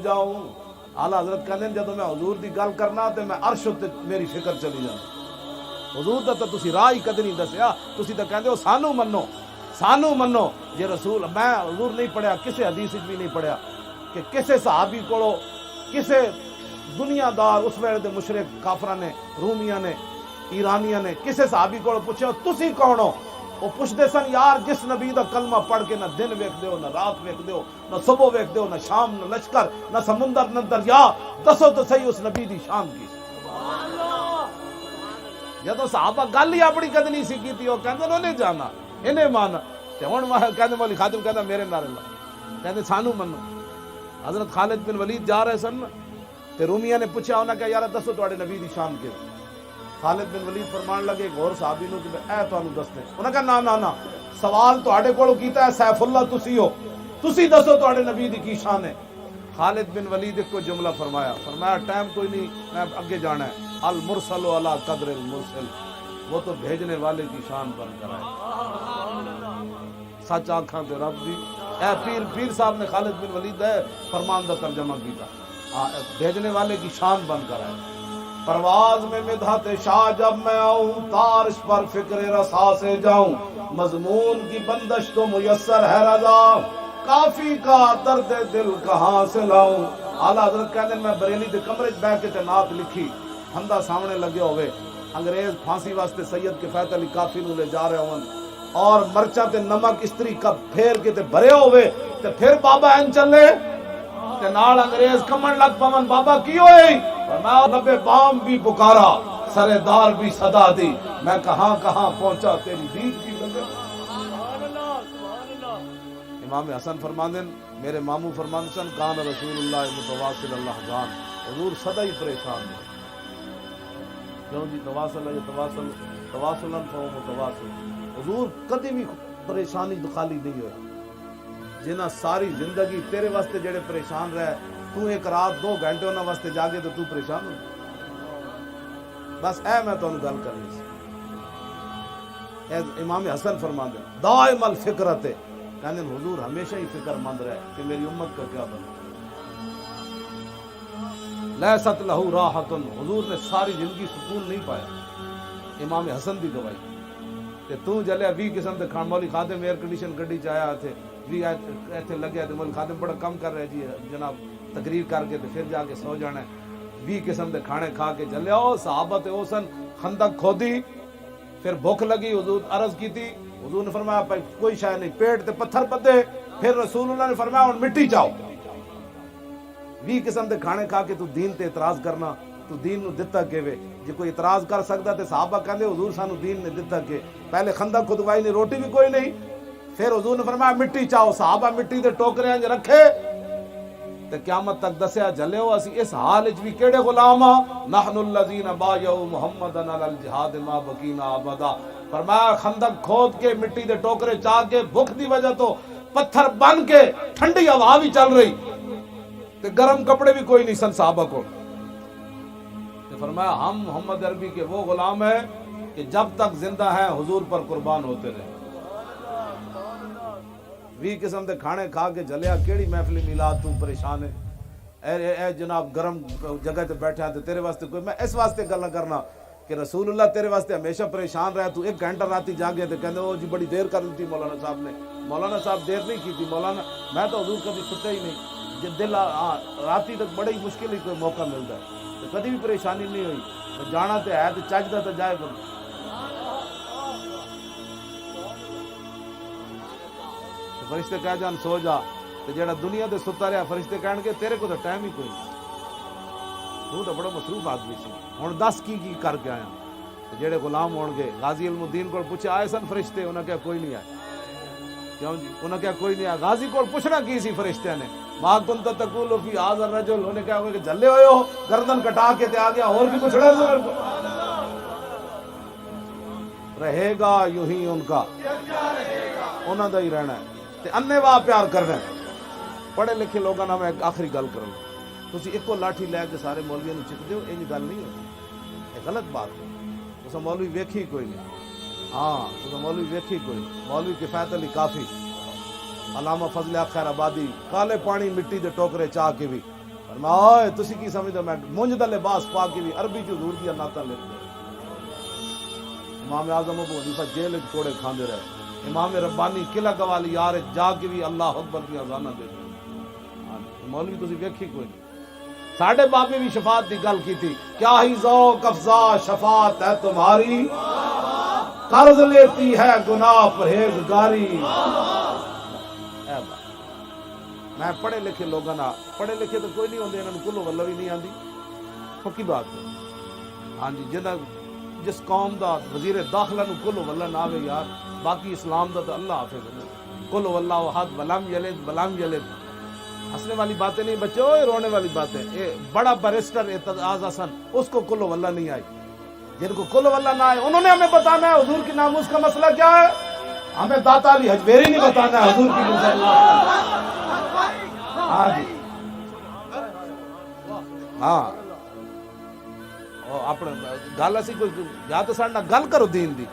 جاؤں آلہ حضرت کہندے جدوں میں حضور دی گل کرنا تے میں عرش تے میری فکر چلی جاندی حضور دا تے تسی راہ ہی کدی نہیں دسیا تسی تے کہندے ہو سانو منو جے رسول میں حضور نہیں پڑھیا کسے حدیث وچ بھی نہیں پڑھیا کہ کسے صحابی کولو کسے دنیا دار اس ویلے دے مشرک کافراں نے رومیاں نے ایرانیاں نے کسے صحابی کولو پوچھیا تسی کون ہو وہ پوچھتے سن یار جس نبی دا کلمہ پڑھ کے نہ دن ویکھ دیو نہ رات ویکھ دیو نہ صبح ویکھ دیو نہ شام نہ لشکر نہ سمندر نہ دریا دسو تو صحیح اس نبی دی شان کی جدو صحابہ گل ہی اپنی کد نہیں سی کیتی وہ کہندے انہیں جانا انہیں مانا تے ہن کہندے مولی خادم کہندا میرے نال اللہ کہندے سانو منو حضرت خالد بن ولید جا رہے سن تے رومیاں نے پوچھا انہاں کہ یار دسو تواڈے نبی دی شان کی خالد بن ولید فرمان لگے ایک اور صحابی نو کہ اے تانوں دستے انہاں کہا نا سوال تواڈے کولوں کیتا ہے سیف اللہ تسی ہو تسی دسو تواڈے نبی دی کی شان ہے خالد بن ولید کو جملہ فرمایا ٹائم کوئی نہیں میں اگے جانا ہے المرسل علی قدر المرسل وہ تو بھیجنے والے کی شان بن کر آئے سچ آنکھاں تے رب دی اے پیر صاحب نے خالد بن ولید ہے فرمان دا ترجمہ کیتا بھیجنے والے کی شان بن کر آئے پرواز میں مدحت شاہ جب میں آؤں تارش پر فکر رسا سے جاؤں مضمون کی بندش تو میسر ہے رضا کافی کا درد دل کہاں سے لاؤں اعلیٰ حضرت کہتے ہیں میں بریلی دے کمرے بہ کے تے نعت لکھی ہندا سامنے لگے ہوئے انگریز پھانسی واسطے سید کفایت علی کافی نو لے جا رہے ہون اور مرچا تے نمک استری کپ پھیر کے تے بھرے ہوئے تے پھر بابا این چلے تے نال انگریز کمن لگ پون بابا کی ہوئی فرمایا رب بام بھی پکارا سرے دار بھی صدا دی میں کہاں پہنچا تیری دید کی وجہ امام حسن فرماندے میرے ماموں فرماندے سن کان رسول اللہ متواصل اللہ جان حضور سدا ہی پریشان ہے کیوں جی تواصل ہے تواصلاً فہو متواصل حضور کدی بھی پریشانی خالی نہیں ہوئے جنہ ساری زندگی تیرے واسطے جڑے پریشان رہے تو ایک رات 2 گھنٹے انہاں واسطے جاگے تو پریشان ہو بس اے میں تو گل کرنی سی اے امام حسن فرماندے دائم الفکرت کہنے حضور ہمیشہ ہی فکر مند رہے کہ میری امت کا کیا بنے لیست لہو راحت حضور نے ساری زندگی سکون نہیں پایا امام حسن دی گواہی کہ تو جلیا 20 قسم دے کھان مولی خادم ایئر کنڈیشن گڈی چایا تھے بھی ایتھے لگیا تے مولی خادم بڑا کم کر رہے جی جناب تقریر کر کے تے پھر جا کے سو جانا ہے 20 قسم دے کھانے کھا کے جلیا او صحابہ تے اوسن خندق کھودی پھر بھوک لگی حضور عرض کی تھی حضور نے فرمایا بھائی کوئی شے نہیں پیٹ تے پتھر پدے پھر رسول اللہ نے فرمایا ہن مٹی چاؤ 20 قسم دے کھانے کھا کے تو دین تے اعتراض کرنا تو دین نو دتا کیوے جے کوئی اعتراض کر سکدا تے صحابہ کہندے حضور سانو دین نے دتا کہ پہلے خندق کھدوائی نہیں روٹی بھی کوئی نہیں پھر حضور نے فرمایا مٹی چاؤ صحابہ مٹی دے ٹوکرے انج رکھے تے قیامت تک دسیا جلیو اسی اس حال وچ بھی کیڑے غلام ہاں نحن الذین بایعوا محمدا علی الجہاد ما بقینا ابدا فرمایا خندق کھود کے مٹی دے ٹوکرے چا کے بھوک دی وجہ تو پتھر بن کے ٹھنڈی ہوا بھی چل رہی تے گرم کپڑے بھی کوئی نہیں سن صحابہ کو تے فرمایا ہم محمد عربی کے وہ غلام ہیں کہ جب تک زندہ ہیں حضور پر قربان ہوتے رہے 20 قسم دے کھانے کھا کے جلیا کیڑی محفل میلاد تو پریشان ہے اے جناب گرم جگہ تے بیٹھا تے تیرے واسطے کوئی میں اس واسطے گل نہ کرنا کہ رسول اللہ تیرے واسطے ہمیشہ پریشان رہا تو 1 گھنٹہ راتی جاگے تے کہندے او جی بڑی دیر کر دی مولانا صاحب نے مولانا صاحب دیر نہیں کی تھی مولانا میں تو حضور کبھی ستے ہی نہیں جے دل راتی تک بڑی مشکل ہی کوئی موقع ملتا ہے تو کبھی بھی پریشانی نہیں ہوئی جانا تے ہے تے چجدا تے جائے بند فرشتے کہہ جان سو جا تے جڑا دنیا دے ستا رہا فرشتے کہن گے تیرے کو تو ٹائم ہی کوئی نہیں تو بڑا مصروف آدمی سی ہن دس کی کر کے آیا جڑے غلام ہون گے غازی علم الدین کو پوچھا آئے سن فرشتے انہاں کیا کوئی نہیں آئے کیوں جی انہاں کیا کوئی نہیں آیا غازی کو پوچھنا کی سی فرشتے نے ما کنت تقول فی هذا الرجل انہوں نے کہا کہ جلے ہوئے ہو گردن کٹا کے تے آ گیا اور بھی کچھ رہے گا یوں ہی ان کا انہاں دا ہی رہنا ہے تے انے واہ پیار کرنا ہے پڑھے لکھے لوگاں نال میں آخری گل کروں تسی ایکو لاٹھی لے کے سارے مولویوں نوں چک دیو یہ گل نہیں ہوتی یہ غلط بات ہے تساں مولوی ویکھی کوئی نہیں ہاں تساں مولوی ویکھی کوئی نہیں مولوی کفایت علی کافی علامہ فضل خیر آبادی کالے پانی مٹی دے ٹوکرے چاہ کے بھی فرمایا تسی کی سمجھدے میں منج دا لباس پا کے بھی عربی چ حضور دی نعتاں لکھدے. امام اعظم ابو حنیفہ جیل وچ کوڑے کھاندے رہے. امام ربانی قلعہ گوالی یار جا کے بھی اللہ اکبر دی اذاناں دے. مولوی تسی ویکھی کوئی نہیں. ساڈے بابے بھی شفاعت دی گل کیتی. کیا ہی ذوق افزا شفاعت ہے تمہاری, قرض لیتی ہے گناہ پرہیزگاری. میں پڑھے لکھے لوگوں نہ پڑھے لکھے تو کوئی نہیں ہوندے, انہاں نوں کلو واللہ بھی نہیں آندی, پکی بات ہے. ہاں جی, جس قوم دا وزیر داخلہ نوں کلو واللہ نہ آوے یار, باقی اسلام دا تو اللہ حافظ ہے. کلو واللہ احد ولم یلد ولم یلد, ہنسنے والی باتیں نہیں بچو, یہ رونے والی باتیں. بڑا بیرسٹر اعتزاز حسن, اس کو کلو واللہ نہیں آئی. جن کو کلو واللہ نہ آئے انہوں نے ہمیں بتانا ہے حضور کی ناموس کا مسئلہ کیا ہے. ہمیں داتا علی حجویری نہیں بتانا ہے حضور کی مسئلہ. ہاں جی, ہاں اپنے گل اسی کوئی یا تو سارے نال گل کرو دین دی.